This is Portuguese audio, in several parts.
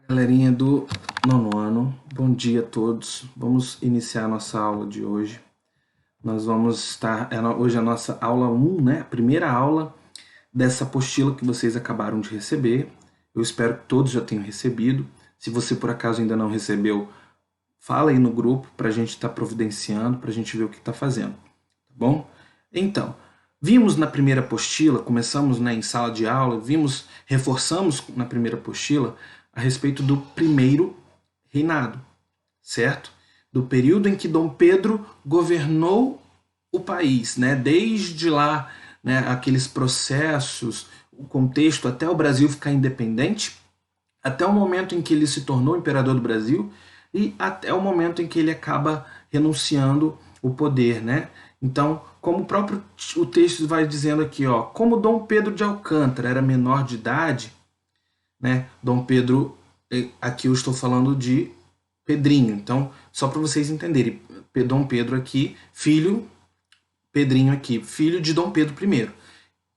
Galerinha do nono ano, bom dia a todos. Vamos iniciar a nossa aula de hoje. Nós vamos estar, hoje é a nossa aula 1, né? A primeira aula dessa apostila que vocês acabaram de receber. Eu espero que todos já tenham recebido. Se você por acaso ainda não recebeu, fala aí no grupo para a gente estar providenciando, para a gente ver o que está fazendo, tá bom? Então, vimos na primeira apostila, começamos em sala de aula, reforçamos na primeira apostila a respeito do primeiro reinado, certo? Do período em que Dom Pedro governou o país, né? Desde lá, né, aqueles processos, o contexto até o Brasil ficar independente, até o momento em que ele se tornou imperador do Brasil e até o momento em que ele acaba renunciando o poder, né? Então, como o texto vai dizendo aqui, ó, como Dom Pedro de Alcântara era menor de idade, né? Dom Pedro, aqui eu estou falando de Pedrinho, então, só para vocês entenderem, Dom Pedro aqui, Pedrinho aqui, filho de Dom Pedro I.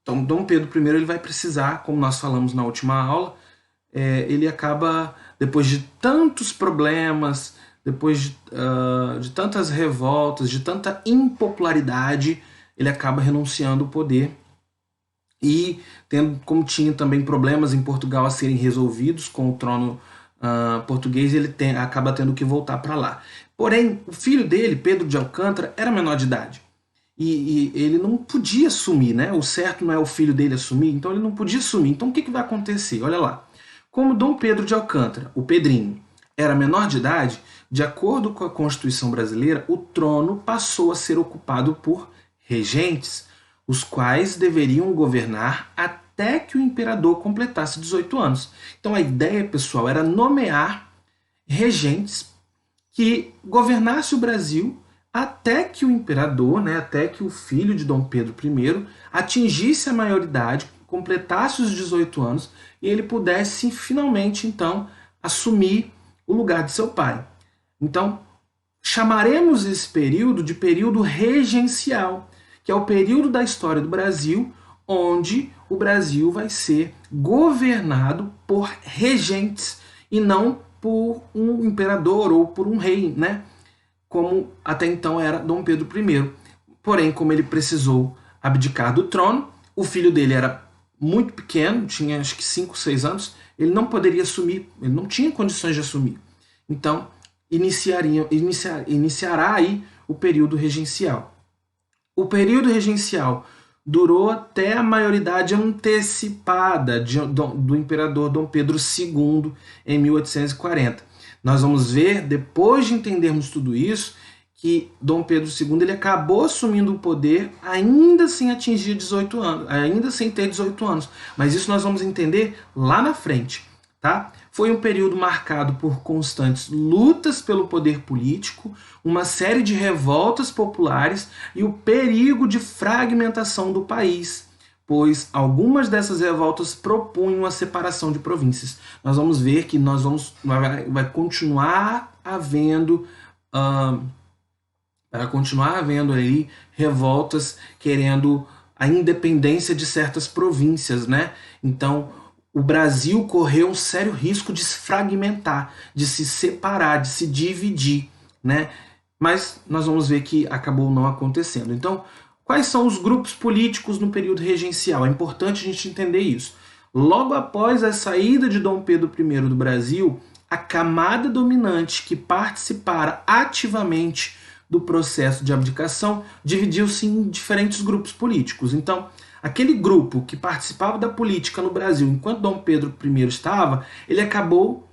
Então, Dom Pedro I ele vai precisar, como nós falamos na última aula, ele acaba, depois de tantos problemas, depois de tantas revoltas, de tanta impopularidade, ele acaba renunciando ao poder e como tinha também problemas em Portugal a serem resolvidos com o trono português, ele acaba tendo que voltar para lá. Porém, o filho dele, Pedro de Alcântara, era menor de idade. E ele não podia assumir, né? O certo não é o filho dele assumir, então ele não podia assumir. Então o que vai acontecer? Olha lá. Como Dom Pedro de Alcântara, o Pedrinho, era menor de idade, de acordo com a Constituição brasileira, o trono passou a ser ocupado por regentes, os quais deveriam governar até que o imperador completasse 18 anos. Então a ideia, pessoal, era nomear regentes que governasse o Brasil até que o imperador, né, até que o filho de Dom Pedro I atingisse a maioridade, completasse os 18 anos e ele pudesse finalmente, então, assumir o lugar de seu pai. Então, chamaremos esse período de período regencial, que é o período da história do Brasil onde o Brasil vai ser governado por regentes e não por um imperador ou por um rei, né? Como até então era Dom Pedro I. Porém, como ele precisou abdicar do trono, o filho dele era muito pequeno, tinha acho que 5, 6 anos, ele não poderia assumir, ele não tinha condições de assumir. Então, iniciará aí o período regencial. O período regencial durou até a maioridade antecipada do imperador Dom Pedro II em 1840. Nós vamos ver, depois de entendermos tudo isso, que Dom Pedro II ele acabou assumindo o poder ainda sem atingir 18 anos, ainda sem ter 18 anos. Mas isso nós vamos entender lá na frente, tá? Foi um período marcado por constantes lutas pelo poder político, uma série de revoltas populares e o perigo de fragmentação do país, pois algumas dessas revoltas propunham a separação de províncias. Nós vamos ver que vai continuar havendo aí revoltas querendo a independência de certas províncias, né? Então, o Brasil correu um sério risco de se fragmentar, de se separar, de se dividir, né? Mas nós vamos ver que acabou não acontecendo. Então, quais são os grupos políticos no período regencial? É importante a gente entender isso. Logo após a saída de Dom Pedro I do Brasil, a camada dominante que participara ativamente do processo de abdicação dividiu-se em diferentes grupos políticos. Então, aquele grupo que participava da política no Brasil enquanto Dom Pedro I estava, ele acabou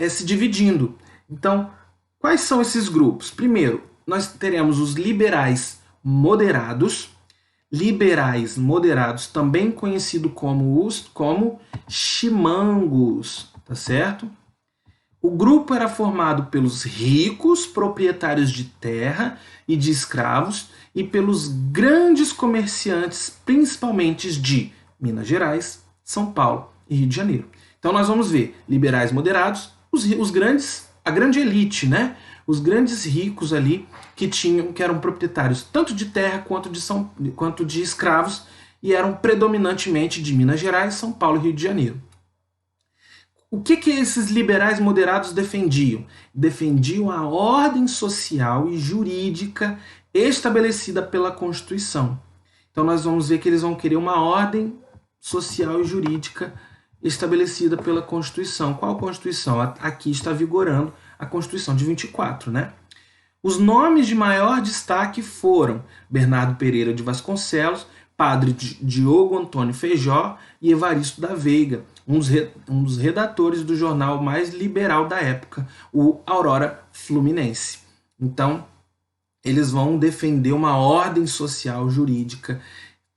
se dividindo. Então, quais são esses grupos? Primeiro, nós teremos os liberais moderados, também conhecido como chimangos, tá certo? O grupo era formado pelos ricos proprietários de terra e de escravos e pelos grandes comerciantes, principalmente de Minas Gerais, São Paulo e Rio de Janeiro. Então nós vamos ver liberais moderados, a grande elite, né? Os grandes ricos ali que eram proprietários tanto de terra quanto de escravos e eram predominantemente de Minas Gerais, São Paulo e Rio de Janeiro. O que esses liberais moderados defendiam? Defendiam a ordem social e jurídica estabelecida pela Constituição. Então nós vamos ver que eles vão querer uma ordem social e jurídica estabelecida pela Constituição. Qual Constituição? Aqui está vigorando a Constituição de 24, né? Os nomes de maior destaque foram Bernardo Pereira de Vasconcelos, Padre Diogo Antônio Feijó e Evaristo da Veiga, um dos redatores do jornal mais liberal da época, o Aurora Fluminense. Então, eles vão defender uma ordem social jurídica,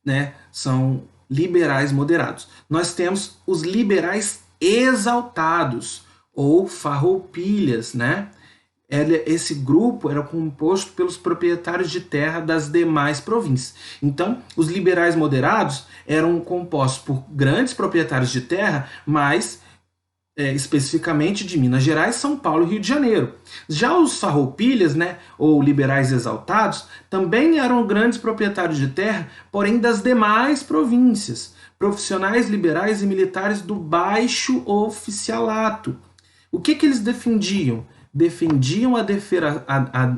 né? São liberais moderados. Nós temos os liberais exaltados, ou farroupilhas, né? Esse grupo era composto pelos proprietários de terra das demais províncias. Então, os liberais moderados eram compostos por grandes proprietários de terra, mas especificamente de Minas Gerais, São Paulo e Rio de Janeiro. Já os farroupilhas, né, ou liberais exaltados, também eram grandes proprietários de terra, porém das demais províncias, profissionais liberais e militares do baixo oficialato. O que eles defendiam? Defendiam a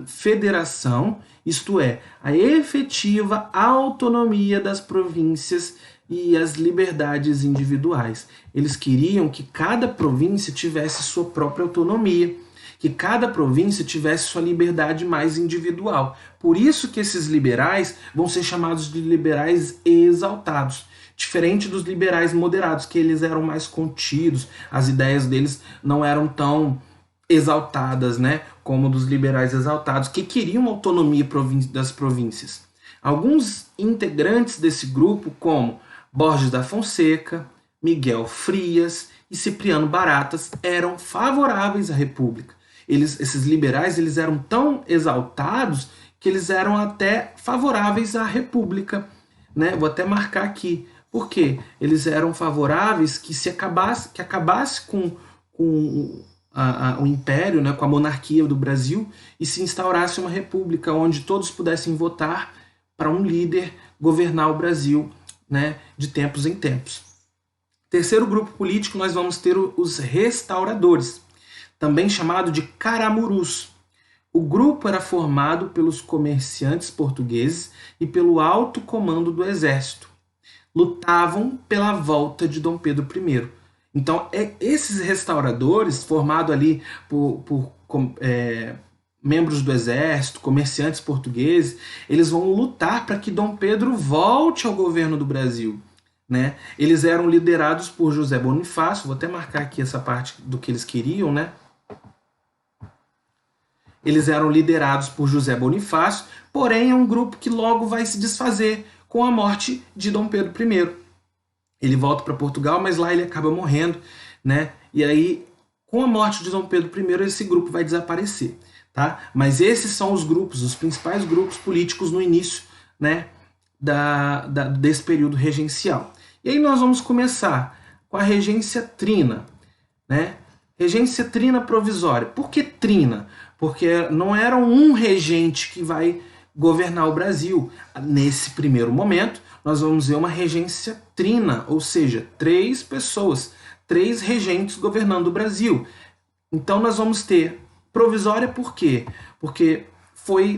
federação, isto é, a efetiva autonomia das províncias e as liberdades individuais. Eles queriam que cada província tivesse sua própria autonomia, que cada província tivesse sua liberdade mais individual. Por isso que esses liberais vão ser chamados de liberais exaltados. Diferente dos liberais moderados, que eles eram mais contidos, as ideias deles não eram tão exaltadas, né, como dos liberais exaltados, que queriam autonomia das províncias. Alguns integrantes desse grupo, como Borges da Fonseca, Miguel Frias e Cipriano Baratas, eram favoráveis à República. Esses liberais eles eram tão exaltados que eles eram até favoráveis à República, né? Vou até marcar aqui. Por quê? Eles eram favoráveis que acabasse com o império, né, com a monarquia do Brasil, e se instaurasse uma república onde todos pudessem votar para um líder governar o Brasil, né, de tempos em tempos. Terceiro grupo político, nós vamos ter os restauradores, também chamado de caramurus. O grupo era formado pelos comerciantes portugueses e pelo alto comando do exército. Lutavam pela volta de Dom Pedro I. Então, esses restauradores, formados ali por membros do exército, comerciantes portugueses, eles vão lutar para que Dom Pedro volte ao governo do Brasil, né? Eles eram liderados por José Bonifácio, vou até marcar aqui essa parte do que eles queriam, né? Eles eram liderados por José Bonifácio, porém é um grupo que logo vai se desfazer com a morte de Dom Pedro I. Ele volta para Portugal, mas lá ele acaba morrendo, né? E aí, com a morte de Dom Pedro I, esse grupo vai desaparecer, tá? Mas esses são os grupos, os principais grupos políticos no início, né, desse período regencial. E aí nós vamos começar com a regência trina, né? Regência trina provisória. Por que trina? Porque não era um regente que vai governar o Brasil. Nesse primeiro momento, nós vamos ver uma regência trina, ou seja, 3 pessoas, 3 regentes governando o Brasil. Então nós vamos ter provisória por quê? Porque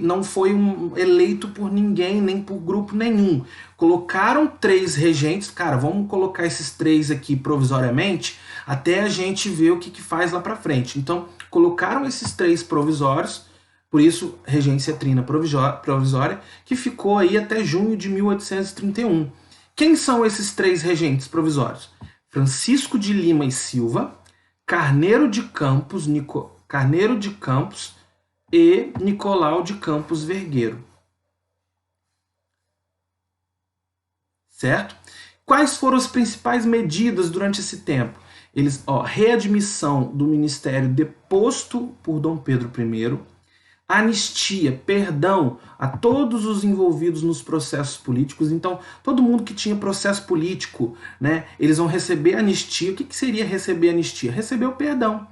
não foi eleito por ninguém, nem por grupo nenhum. Colocaram 3 regentes, cara, vamos colocar esses 3 aqui provisoriamente, até a gente ver o que faz lá para frente. Então, colocaram esses 3 provisórios, por isso, regência trina provisória, que ficou aí até junho de 1831. Quem são esses 3 regentes provisórios? Francisco de Lima e Silva, Carneiro de Campos e Nicolau de Campos Vergueiro. Certo? Quais foram as principais medidas durante esse tempo? Readmissão do ministério deposto por Dom Pedro I, anistia, perdão a todos os envolvidos nos processos políticos. Então, todo mundo que tinha processo político, né, eles vão receber anistia. O que seria receber anistia? Receber o perdão.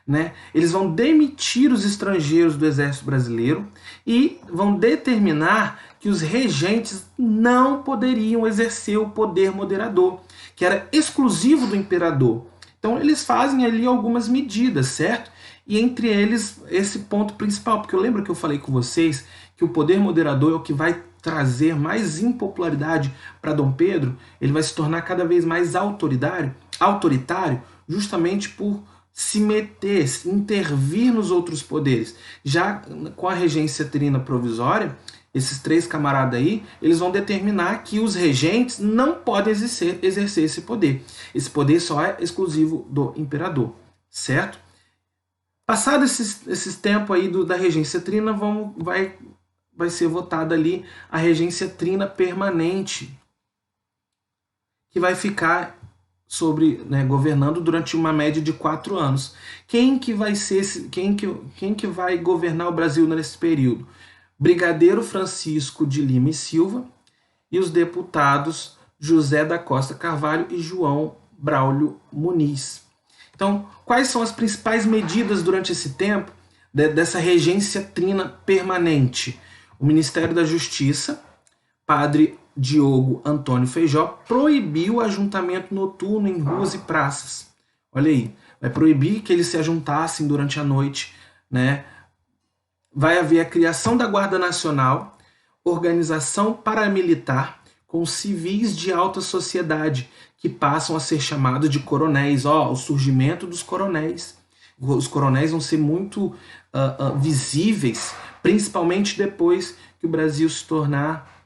Né? Eles vão demitir os estrangeiros do exército brasileiro e vão determinar que os regentes não poderiam exercer o poder moderador, que era exclusivo do imperador. Então eles fazem ali algumas medidas, certo? E entre eles esse ponto principal, porque eu lembro que eu falei com vocês que o poder moderador é o que vai trazer mais impopularidade para Dom Pedro, ele vai se tornar cada vez mais autoritário, justamente por se meter, intervir nos outros poderes. Já com a regência trina provisória, esses três camaradas aí, eles vão determinar que os regentes não podem exercer esse poder. Esse poder só é exclusivo do imperador, certo? Passado esses tempos aí da regência trina, vai ser votada ali a regência trina permanente, que vai ficar governando durante uma média de 4 anos. Quem que vai ser quem que vai governar o Brasil nesse período? Brigadeiro Francisco de Lima e Silva e os deputados José da Costa Carvalho e João Braulio Muniz. Então, quais são as principais medidas durante esse tempo dessa regência trina permanente? O Ministério da Justiça, Padre Diogo Antônio Feijó, proibiu o ajuntamento noturno em ruas e praças. Olha aí, vai proibir que eles se ajuntassem durante a noite, né? Vai haver a criação da Guarda Nacional, organização paramilitar com civis de alta sociedade, que passam a ser chamados de coronéis. O surgimento dos coronéis. Os coronéis vão ser muito visíveis, principalmente depois que o Brasil se tornar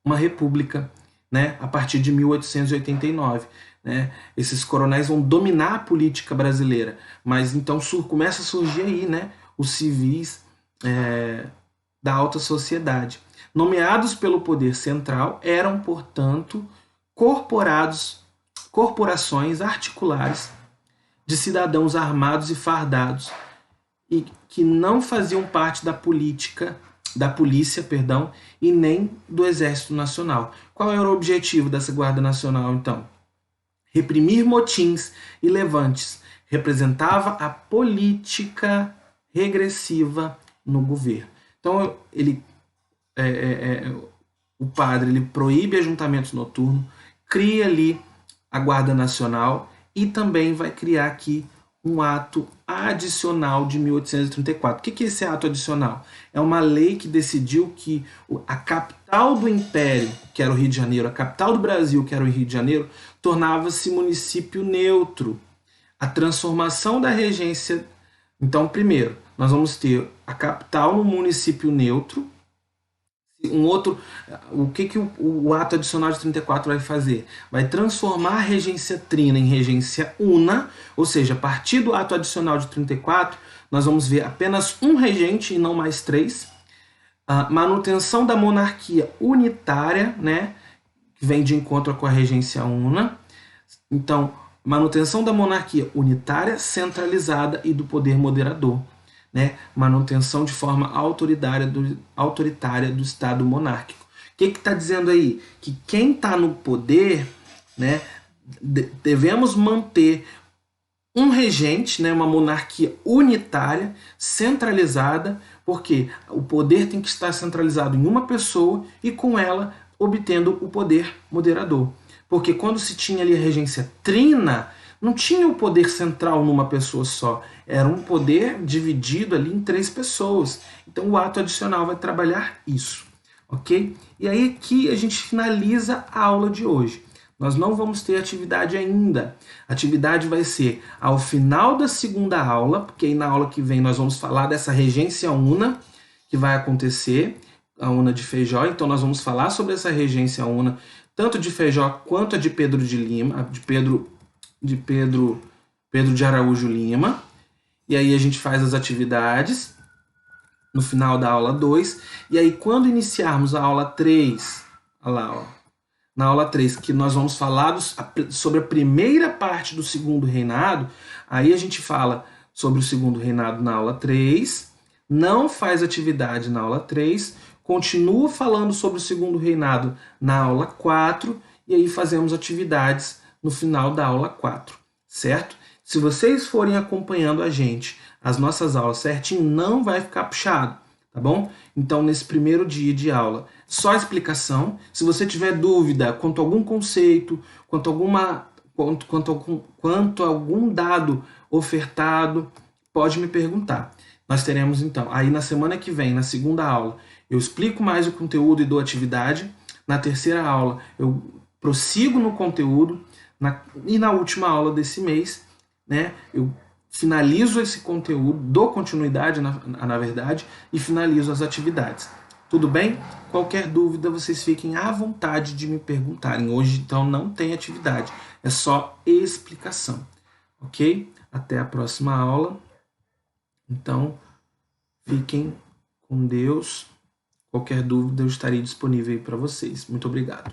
uma república, né, a partir de 1889. Né? Esses coronéis vão dominar a política brasileira, mas então começa a surgir aí, né, os civis da alta sociedade. Nomeados pelo poder central, eram, portanto, corporações articulares de cidadãos armados e fardados e que não faziam parte da polícia, e nem do Exército Nacional. Qual era o objetivo dessa Guarda Nacional, então? Reprimir motins e levantes. Representava a política regressiva no governo. Então, o padre ele proíbe ajuntamentos noturnos, cria ali a Guarda Nacional e também vai criar aqui um ato adicional de 1834. O que é esse ato adicional? É uma lei que decidiu que a capital do Império, que era o Rio de Janeiro, a capital do Brasil, que era o Rio de Janeiro, tornava-se município neutro. A transformação da regência... Então, primeiro, nós vamos ter a capital no município neutro. O que o ato adicional de 34 vai fazer? Vai transformar a regência trina em regência una, ou seja, a partir do ato adicional de 34, nós vamos ver apenas um regente e não mais 3. A manutenção da monarquia unitária, né, que vem de encontro com a regência una. Então, manutenção da monarquia unitária, centralizada e do poder moderador. Né, manutenção de forma autoritária do Estado monárquico. O que está dizendo aí? Que quem está no poder, né, devemos manter um regente, né, uma monarquia unitária, centralizada, porque o poder tem que estar centralizado em uma pessoa e com ela obtendo o poder moderador. Porque quando se tinha ali a regência trina, não tinha o poder central numa pessoa só, era um poder dividido ali em 3 pessoas. Então o ato adicional vai trabalhar isso, ok? E aí aqui a gente finaliza a aula de hoje. Nós não vamos ter atividade ainda. A atividade vai ser ao final da segunda aula, porque aí na aula que vem nós vamos falar dessa regência una que vai acontecer, a una de Feijó. Então nós vamos falar sobre essa regência una, tanto de Feijó quanto a de Pedro de Lima, de Pedro de Araújo Lima. E aí a gente faz as atividades no final da aula 2. E aí quando iniciarmos a aula 3, olha lá, ó, na aula 3, que nós vamos falar sobre a primeira parte do segundo reinado, aí a gente fala sobre o segundo reinado na aula 3, não faz atividade na aula 3, continua falando sobre o segundo reinado na aula 4, e aí fazemos atividades no final da aula 4, certo? Se vocês forem acompanhando a gente, as nossas aulas certinho, não vai ficar puxado, tá bom? Então, nesse primeiro dia de aula, só explicação. Se você tiver dúvida quanto a algum conceito, quanto a quanto a algum dado ofertado, pode me perguntar. Nós teremos então, aí na semana que vem, na segunda aula, eu explico mais o conteúdo e dou atividade. Na terceira aula, eu prossigo no conteúdo. E na última aula desse mês, né, eu finalizo esse conteúdo, dou continuidade, na verdade, e finalizo as atividades. Tudo bem? Qualquer dúvida, vocês fiquem à vontade de me perguntarem. Hoje, então, não tem atividade, é só explicação. Ok? Até a próxima aula. Então, fiquem com Deus. Qualquer dúvida, eu estarei disponível aí para vocês. Muito obrigado.